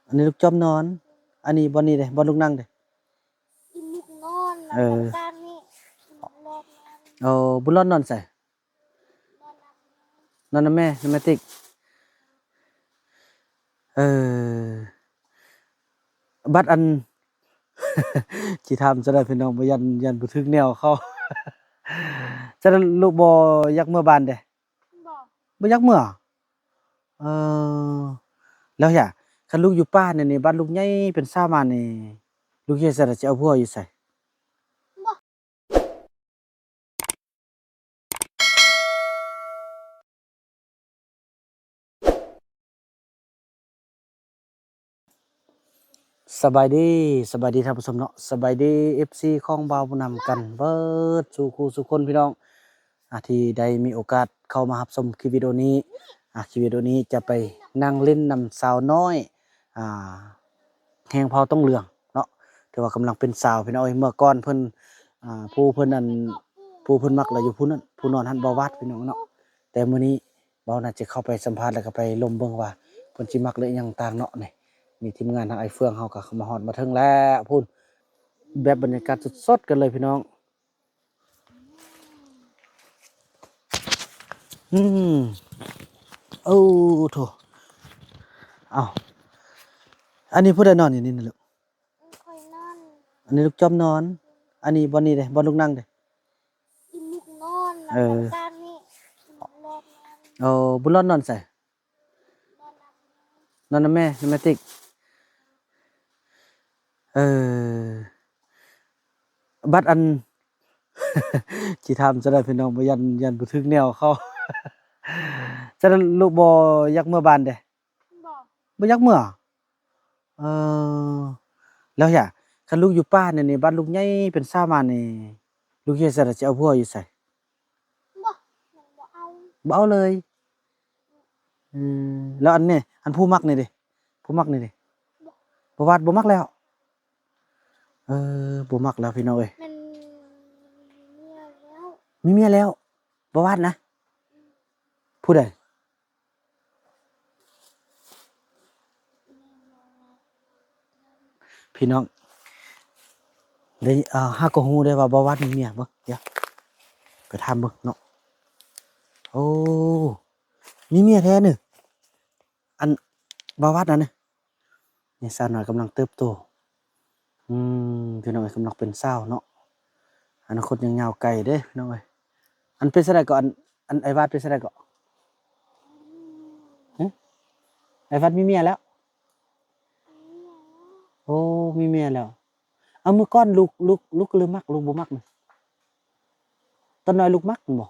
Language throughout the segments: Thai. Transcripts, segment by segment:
อันนี้ลูกจอมนอนอันนี้บ่นี่เด้บ่ลูกนั่งเด้อีลูกนอนแล้วก็การนี่นอนนอนบุญรอดนอนใส่นอนนำแม่นำแม่ติ๊กเออบัดอัน สิถามซะได้พี่น้องบ่ยันบ่ถึกแนวเขา ฉะนั้นลูกบ่อยากเมื่อบ้านเด้บอกบ่อยากเมื่อเออแล้วหยาคันลูกอยู่ป่านนี่บ้านลูกใหญ่เป็นชาวบ้านนี่ลูกเฮ็ดจั่งใดสิเอาผัวอยู่ไสบอก สบายดีท่านผู้ชมเนาะสบายดี FC ของบ่าวผู้นำกันเบิดสู่คู่สู่คนพี่น้องที่ได้มีโอกาสเข้ามารับชมคลิปวิดีโอนี้คลิปวิดีโอนี้จะไปนั่งเล่นนำสาวน้อยอ่าแฮงเผาต้องเหลืองเนาะถือว่ากำลังเป็นสาวพี่น้องเอ้ยเมื่อก่อนเพิ่นผู้เพิ่นอันผู้เพิ่นมักแล้วอยู่ผู้นั้นผู้นอนหันบ่วัดพี่น้องเนาะแต่มื้อนี้บ่าวน่าจะเข้าไปสัมภาษณ์แล้วก็ไปลมเบิ่งว่าเพิ่นสิมักหรือหยังต่างเนาะนี่ทีมงานทางไอ้เฟืองเฮาก็เข้ามาฮอดมาถึงแล้วพู้นแบบบรรยากาศสดๆกันเลยพี่น้องอืมโอ้โถอ้าวอันนี้ผู้ใดนอนอยู่นี่นะลูกคอยนอน อันนี้ลูกจอมนอน อันนี้บ่นี่เด้บ่ลูกนั่งเด้อีลูกนอนแล้วก็การนี่นอนนอนบุญรอดนอนใส่นอนนำแม่นำแม่ติ๊กเออบัดอัน สิถามซะได้พี่น้องบ่ยันบ่ถึกแนวเขา ฉะนั้นลูกบ่อยากเมื่อบ้านเด้บอกบ่อยากเมื่อเออแล้วหยาคันลูกอยู่ป่านนี่บ้านลูกใหญ่เป็นชาวบ้านนี่ลูกเฮ็ดจั่งใดสิเอาผัวอยู่ไสบอกมันบอกเอาบ่เอาเลยอืแล้วอันนี้อันผู้มักนี่เด้ผู้มักนี่เด้บ่วาดบ่มักแล้วบ่มักแล้วพี่น้องเอ้ยมันเนี่ยแล้วมีเมียแล้วบ่วาดนะผู้ใดพี่น้องได้ฮาก็ฮู้ได้ว่าบ่วาดมีเมียเบิ่งเดี๋ยวไปถามเบิ่งเนาะโอ้มีเมียแท้นึอันบ่วาดนั่นนี่สาวน้อยกำลังเติบโตพี่น้องเอ้ยกำลังเป็นสาวเนาะอนาคตยังยาวไกลเด้พี่น้องเอ้ยอันเป็นจั่งใดก็อันไอ้วาดเป็นจั่งใดก็ฮะไอ้วาดมีเมียแล้วโอ้มีเมียแล้วเอามื้อก่อนลูกลืมมักลูกบ่มักนี่ตอนน้อยลูกมักบ่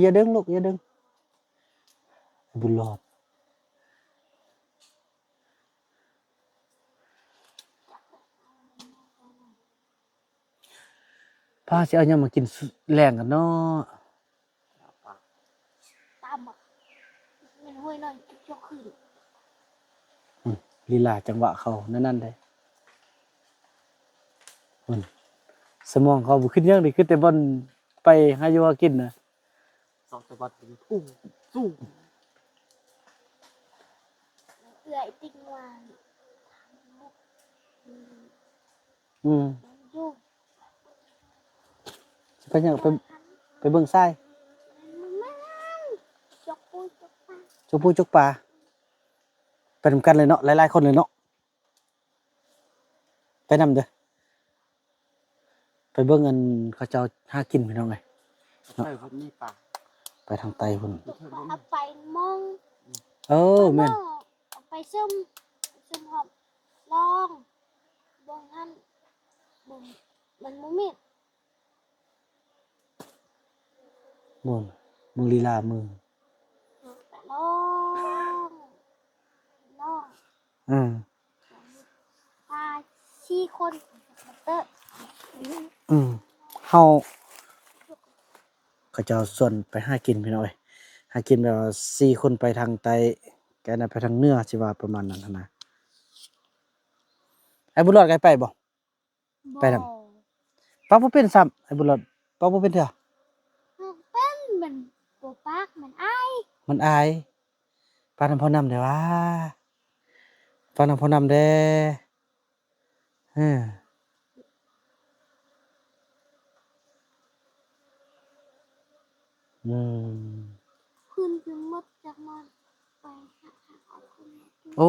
อย่าดึงลูกอย่าดึงบุญรอดพาสิเอาหยังมากินแรงกันเนาะตามบอกมันห้วยนอนยกขึ้นลีลาจังหวะเขานั่นได้สมองเขาบ่ขึ้นยังนี่คือแต่บ่อนไปหาอยู่หากินน่ะสองสะบัดเป็นพุ่งสู้เอื่อยติงวาน อืมอยู่สิไปหยังไปเบิ่งทรายมันจกปุยจกปลาจกปูจกปลาไปนำกันเลยเนาะหลายๆคนเลยเนาะไปนำเด้อไปเบิ่งอันเขาเจ้าหากินพี่น้องเอ้ยใช่คนนี้ป่าไปทางใต้พุ่นเอาไปมองแม่นเอาไปซึมหอมลองบงท่านบุมมันมุมิดม่วนมึงลีลามือลองอืมพาชี้คนเตอร์เฮาเขาเจ้าส่วนไปหากินพี่น้องเอ้ยหากินแบบว่า4คนไปทางใต้แกน่ะไปทางเหนือสิว่าประมาณนั้นหั้นนะไอ้บุญรอดไกไปบ่ไปนำป้าบ่เป็นซ้ำไอ้บุญรอดป้าบ่เป็นเด้อเป็นมันปปากมันไอมันอายป้านำพ่อนำได้ว่า ฟังนำพอนำเด้เอออืม คืนคือมดจากมันไปหาเอาคืนมากิน โอ้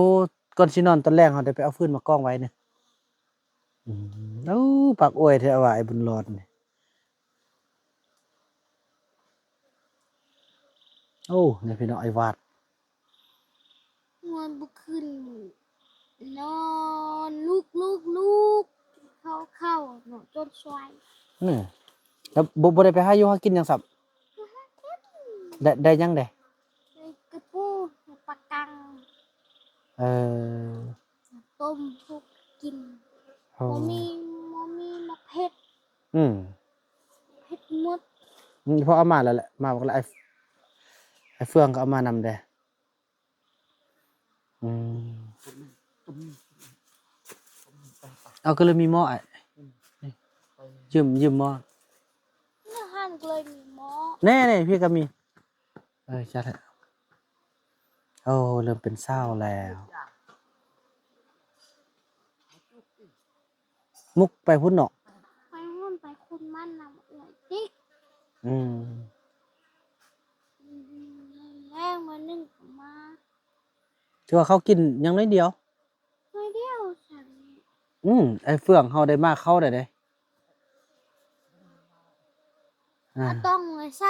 ก่อนสินอนตอนแรกเขาได้ไปเอาฟืนมากองไว้เนี่ยโอ้ปากอวยแท้ว่าไอ้บุญรอดนี่โอ้นี่พี่น้องไอ้วาด งอนบุขึ้นนอนลูกเข้าหนูจนสวาย นี่แล้วบ่ได้ไปหาอยู่หากินหยังสับ คือฮักเก็ต ได้ยังได้ เลยกระปูปลากัง เออ ต้มทุกกิน โอ้ มอมีมะเพ็ด อืม เพ็ดมด เพราะเอามาแล้วแหละมาบอกแล้วไอ้เฟืองก็เอามานำเด้อืม ต้มไป เอาก็เลยมีหม้อไอ้ ไป ยืมหม้อ เนื้อหั่นก็เลยมีหม้อ แน่ๆพี่ก็มีชัดแล้วโอ้เริ่มเป็นเศร้าแล้ว มุกไปพุ่นเนาะ ไปหุ่นไปคุณมันนำเลยติ๊ก อืม แรงมานึ่งมา ถือว่าเขากินอยังน้อยเดียว หน่อยเดียวฉัน ไอ้เฟืองเฮาได้มาเข้าได้เด้อ่า ต้องเลยเซ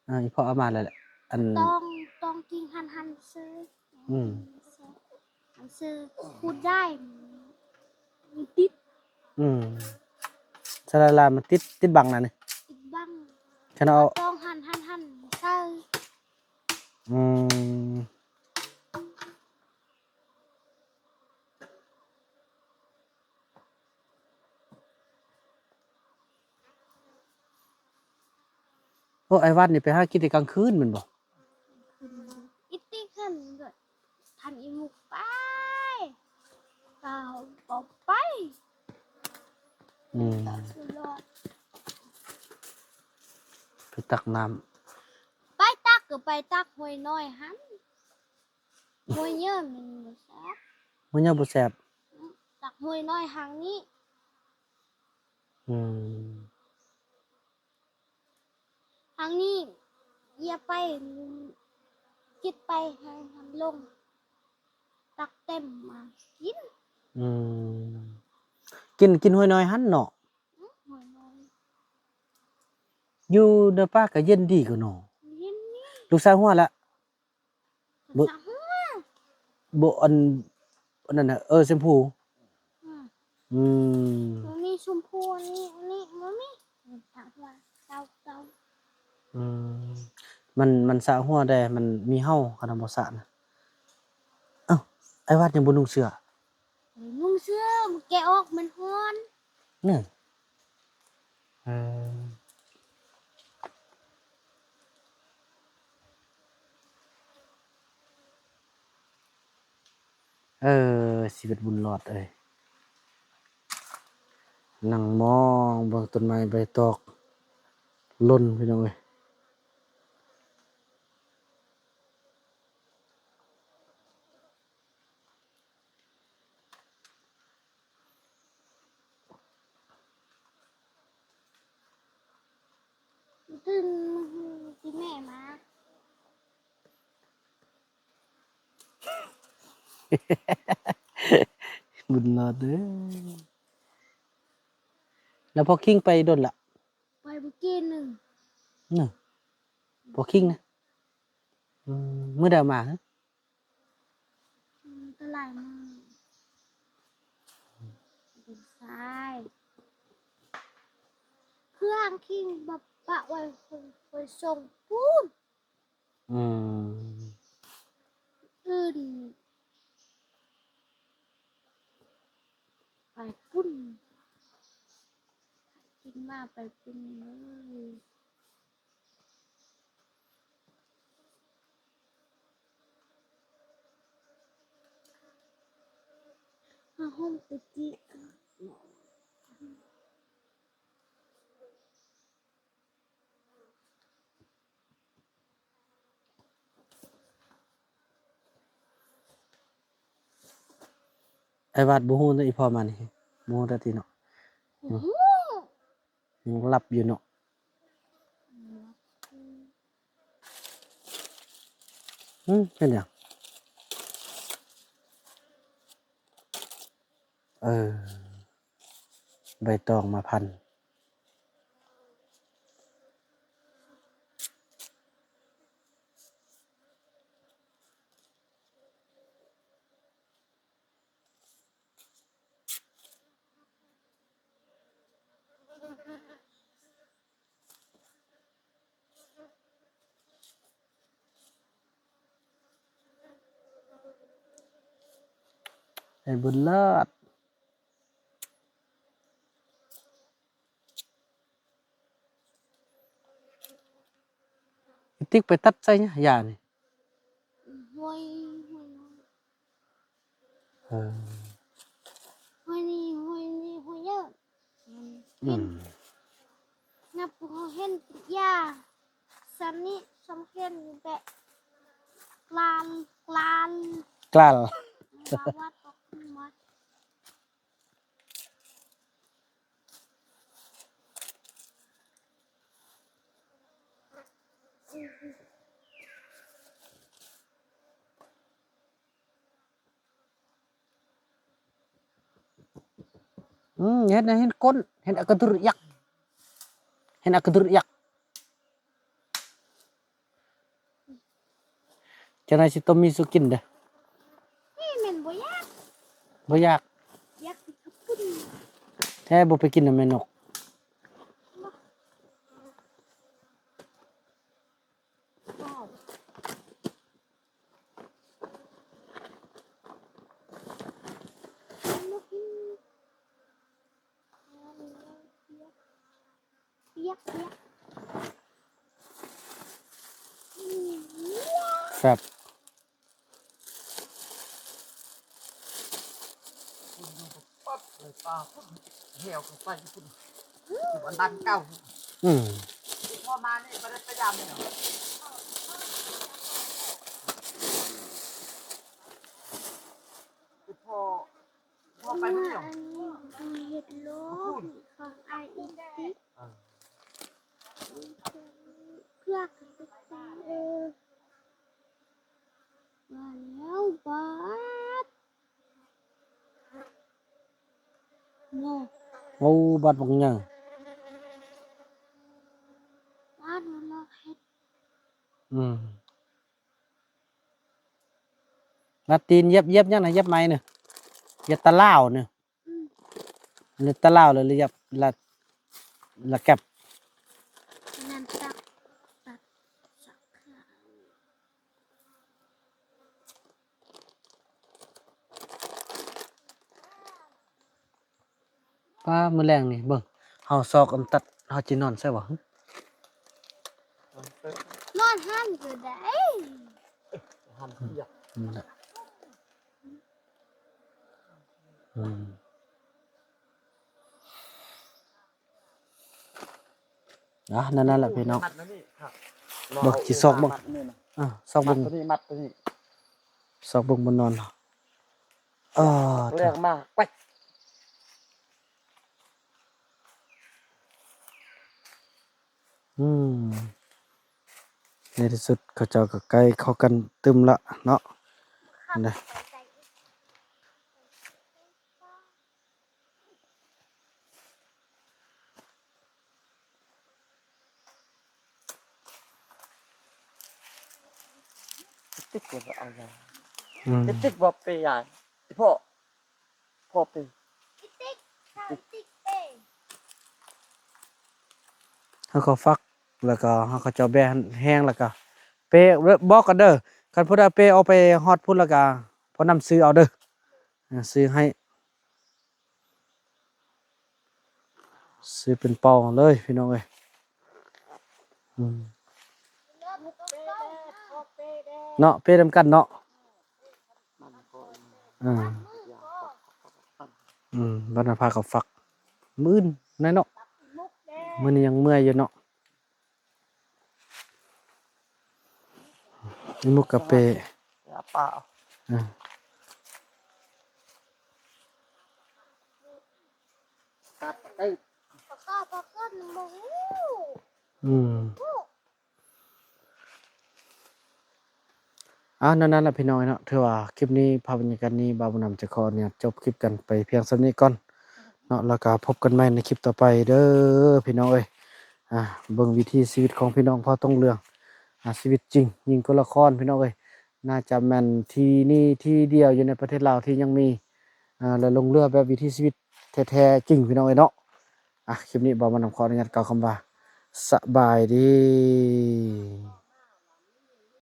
ออีพ่อเอามาแล้วแหละอัน ต้องกินหันเซอ อืม หันเซอพูดได้มีติด อืมสลาลามันติดบังน่ะนี่ ติดบ้าง ฉันเอา ต้องหันเซอ อืมโอ้ไอ้วัดนี่ไปหากินแต่กลางคืนแม่นบ่ อีติ๊กหันเลยทันอีมุกไปเปล่าบอกไป อืม คือรอด ไปตักน้ำ ไปตักก็ไปตักหวยน้อยหันหวยเยอะมันบ่แซ่บ มันยังบ่แซ่บ ตักหวยน้อยหางนี้ อืม หางนี้เหยียบไปคิดไปให้หันลง ตักเต็มมากิน อืมกินห้วยน้อยหั่นเนาะ หวยน้อย อยู่เด้อป้าก็เย็นดีกว่าเนาะ เย็นนี่ ลูกสาวหัวละ บ่ สักหัว บ่อันนั้นน่ะชมพู อืม อืม มันมีชมพูอันนี้มันมีสักหัวเตา อืมมันสระหัวได้มันมีเห่าคันบ่สระนะเอ้าไอ้วัดยังบ่นุ่งเสื้อ นุ่งเสื้อมันแกะออกมันฮ้อน นี่เออชีวิตบุญรอดเอ้ยนั่งมองเบิ่งต้นไม้ใบตอกหล่นพี่น้องเอ้ยตื่นที่แม่มา บุญรอดเด้อแล้วพอคิงไปโดนละ ไปเมื่อกี้หนึ่ง น่ะพอคิงนะมื้อใดมาฮะ ตลาดมือเป็นทรายเครื่องคิงแบบปะไว้ไปส่งปูน อืม อื่นไปปุ้นกินมาไปปุ้นเลยมาห้องไปจีกัน ไอ้วาดบ่ฮู้เนาะอีพ่อมานี่บ่ฮู้แต่ติเนาะ โอ้โห ยังหลับอยู่เนาะเป็นหยังเออใบตองมาพันให้บุญเลิศอีติ๊กไปตัดไสเนี่ยยานี่ ห้วยห้วยน้อย เออ ห้วยนี่ห้วยนี่ห้วยเยอะ อืม นับเขาเห็นยาสันนี่สำเห็นแบบกลานกล้า มาวัดตกมา เห็นนะเห็นก้นเห็นอักกระดุรยักษ์เห็นอักกระดุรยักษ์จะนายสิต้มมีสุกินเด้อ นี่แมันบ่ยาก บ่อยาก อยากกินข้าวปุ้น แท้บ่ไปกินนำแม่นก ว้าวลูกกินเปียกเปียกแซ่บ ปั๊บเลยปลาพุ่นเหี่ยวเข้าไปพุ่นอยู่บนดันเก่า อืม พอมานี่บ่ได้พยายามเลยเหรอพอไปพุ่นเหี่ยว อันนี้คือเห็ดโลกของไออินติเพื่อกันไปตามาแล้วบาดโง่ โอ้บัดบักหยัง บาดมันลอกเห็ด อืมลัดตีนเย็บยังน่ะเย็บไหมเนี่ยเย็บตะล่าวเนี่ย อืม หรือตะล่าวเลยหรือเย็บละแก็บ นั่นตักตัดสักขา ป้ามื้อแรงนี่เบิ่งเฮาซอกอำตัดเฮาสินอนใช่บ่ นอนห้ามก็ได้ ทำเหี่ยว นั่นแหละอืมนั่นแหละพี่น้อง มัดนี่ครับ บอกสิซอกบ่ มัดนี่นะ ซอก มั เบิ่ ด ง ตัวนี้มัดตัวนี้ ซอกเบิ่งบนนอนเออ เรียกมาไป อืมในที่สุดเขาเจ้าก็ใกล้เข้ากันตึมละเนาะนะ ติ๊กก็เอาอย่าง อืม ติ๊กบอกไปอย่างพ่อไป อีติ๊กข้าวติ๊กเป้ เขาก็ฟักแล้วก็เขาเจ้าแบนแห้งแล้วก็เปบอกกันเด้อคันผู้ใดเปเอาไปฮอดพุ่นแล้วก็พอนำซื้อเอาเด้อซื้อให้ซื้อเป็นเป่าเลยพี่น้องเอ้ยอืม เลิกก็ต้องพอเป้แดง เนาะเปนำกันเนาะ มันก็ อ่า มือก็ บรรณภาเขาฟักมื้อนนั่นเนาะ มุกแดง มื้อนี้ยังเมื่อยอยู่เนาะนี่มุกกะเป อย่าป่า อ่า เอ้ย ปากกาปากกาหนึ่งโมง อืมนั่นแหละพี่น้องเนาะถือว่าคลิปนี้ภาพบรรยากาศนี้บ่าวบุญนำจะขอเนี่ยจบคลิปกันไปเพียงเท่านี้ก่อนเนาะแล้วก็พบกันใหม่ในคลิปต่อไปเด้อพี่น้องเอ้ยเบิ่งวิถีชีวิตของพี่น้องพอต้องเรื่องชีวิตจริงยิ่งกว่าละครพี่น้องเอ้ยน่าจะแม่นที่นี่ที่เดียวอยู่ในประเทศลาวที่ยังมีและลงเรือแบบวิถีชีวิตแท้ๆจริงพี่น้องเอ้ยเนาะคลิปนี้บ่าวบุญนำขออนุญาตกล่าวคำว่าสบายดี